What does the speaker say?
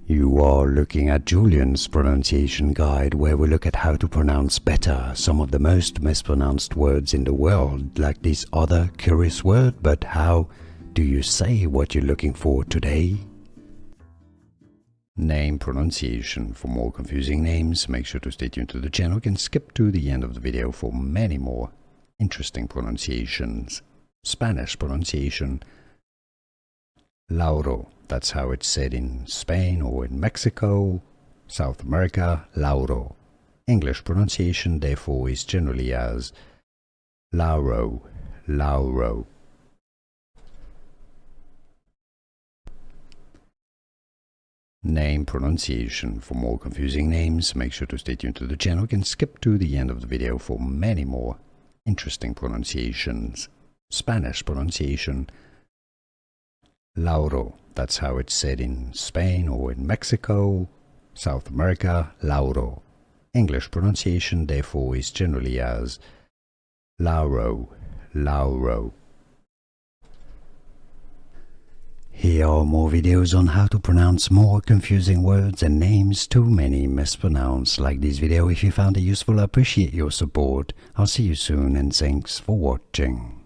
You are looking at Julian's pronunciation guide, where we look at how to pronounce better some of the most mispronounced words in the world, like this other curious word. But how do you say what you're looking for today? Name pronunciation. For more confusing names, make sure to stay tuned to the channel. You can skip to the end of the video for many more interesting pronunciations. Spanish pronunciation. Lauro. That's how it's said in Spain or in Mexico, South America, Lauro. English pronunciation, therefore, is generally as Lauro, Lauro. Name pronunciation. For more confusing names, make sure to stay tuned to the channel. You can skip to the end of the video for many more interesting pronunciations. Spanish pronunciation. Lauro. That's how it's said in Spain or in Mexico, South America, Lauro. English pronunciation, therefore, is generally as Lauro, Lauro. Here are more videos on how to pronounce more confusing words and names too many mispronounced. Like this video if you found it useful. I appreciate your support. I'll see you soon and thanks for watching.